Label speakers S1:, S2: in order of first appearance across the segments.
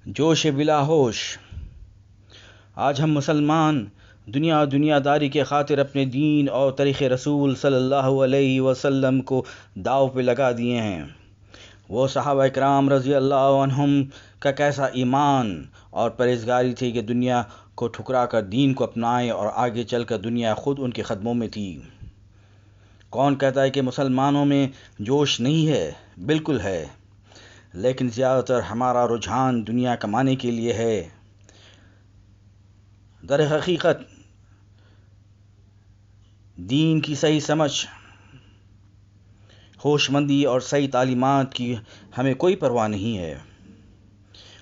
S1: جوش بلا ہوش۔ آج ہم مسلمان دنیا داری کے خاطر اپنے دین اور طریق رسول صلی اللہ علیہ وسلم کو داؤ پہ لگا دیے ہیں۔ وہ صحابہ کرام رضی اللہ عنہم کا کیسا ایمان اور پرہیزگاری تھی کہ دنیا کو ٹھکرا کر دین کو اپنائے، اور آگے چل کر دنیا خود ان کے قدموں میں تھی۔ کون کہتا ہے کہ مسلمانوں میں جوش نہیں ہے؟ بالکل ہے، لیکن زیادہ تر ہمارا رجحان دنیا کمانے کے لیے ہے۔ در حقیقت دین کی صحیح سمجھ، ہوش مندی اور صحیح تعلیمات کی ہمیں کوئی پرواہ نہیں ہے،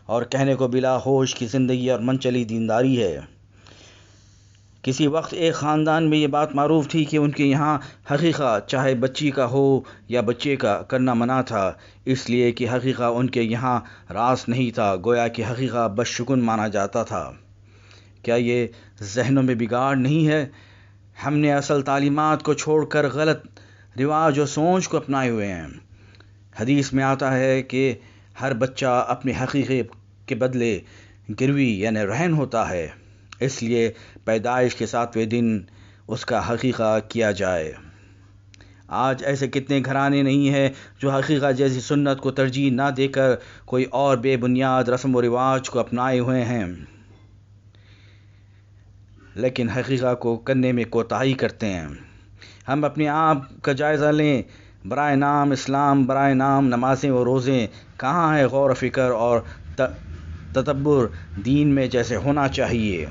S1: اور کہنے کو بلا ہوش کی زندگی اور من چلی دینداری ہے۔ کسی وقت ایک خاندان میں یہ بات معروف تھی کہ ان کے یہاں حقیقہ چاہے بچی کا ہو یا بچے کا کرنا منع تھا، اس لیے کہ حقیقہ ان کے یہاں راس نہیں تھا، گویا کہ حقیقہ بدشگون مانا جاتا تھا۔ کیا یہ ذہنوں میں بگاڑ نہیں ہے؟ ہم نے اصل تعلیمات کو چھوڑ کر غلط رواج اور سوچ کو اپنائے ہوئے ہیں۔ حدیث میں آتا ہے کہ ہر بچہ اپنے حقیقے کے بدلے گروی یعنی رہن ہوتا ہے، اس لیے پیدائش کے 7ویں دن اس کا حقیقہ کیا جائے۔ آج ایسے کتنے گھرانے نہیں ہیں جو حقیقہ جیسی سنت کو ترجیح نہ دے کر کوئی اور بے بنیاد رسم و رواج کو اپنائے ہوئے ہیں، لیکن حقیقہ کو کرنے میں کوتاہی کرتے ہیں۔ ہم اپنے آپ کا جائزہ لیں۔ برائے نام اسلام، برائے نام نمازیں و روزے، کہاں ہے غور و فکر اور تدبر دین میں جیسے ہونا چاہیے؟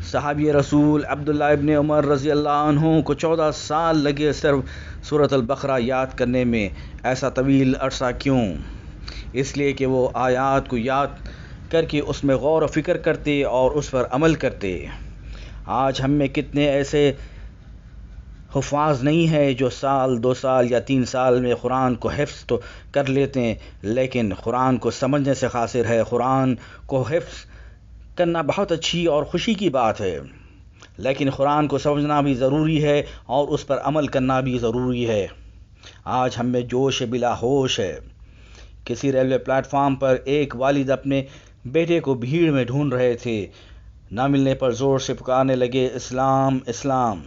S1: صحابی رسول عبداللہ ابن عمر رضی اللہ عنہ کو 14 سال لگے صرف سورۃ البقرہ یاد کرنے میں۔ ایسا طویل عرصہ کیوں؟ اس لیے کہ وہ آیات کو یاد کر کے اس میں غور و فکر کرتے اور اس پر عمل کرتے۔ آج ہم میں کتنے ایسے حفاظ نہیں ہیں جو سال 2 سال یا 3 سال میں قرآن کو حفظ تو کر لیتے ہیں، لیکن قرآن کو سمجھنے سے قاصر ہے۔ قرآن کو حفظ کرنا بہت اچھی اور خوشی کی بات ہے، لیکن قرآن کو سمجھنا بھی ضروری ہے اور اس پر عمل کرنا بھی ضروری ہے۔ آج ہم میں جوش بلا ہوش ہے۔ کسی ریلوے پلیٹ فارم پر ایک والد اپنے بیٹے کو بھیڑ میں ڈھونڈ رہے تھے، نہ ملنے پر زور سے پکارنے لگے، اسلام اسلام!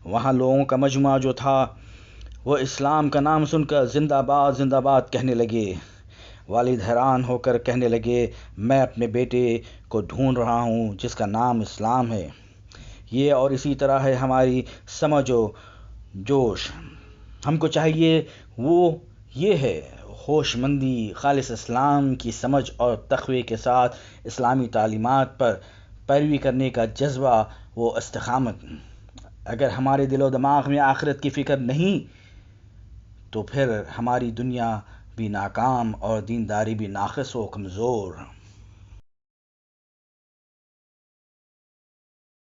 S1: وہاں لوگوں کا مجمع جو تھا وہ اسلام کا نام سن کر زندہ باد کہنے لگے۔ والد حیران ہو کر کہنے لگے، میں اپنے بیٹے کو ڈھونڈ رہا ہوں جس کا نام اسلام ہے۔ یہ اور اسی طرح ہے ہماری سمجھ و جوش۔ ہم کو چاہیے وہ یہ ہے ہوش مندی، خالص اسلام کی سمجھ اور تقوی کے ساتھ اسلامی تعلیمات پر پیروی کرنے کا جذبہ و استقامت۔ اگر ہمارے دل و دماغ میں آخرت کی فکر نہیں تو پھر ہماری دنیا بھی ناکام اور دینداری بھی ناقص و کمزور۔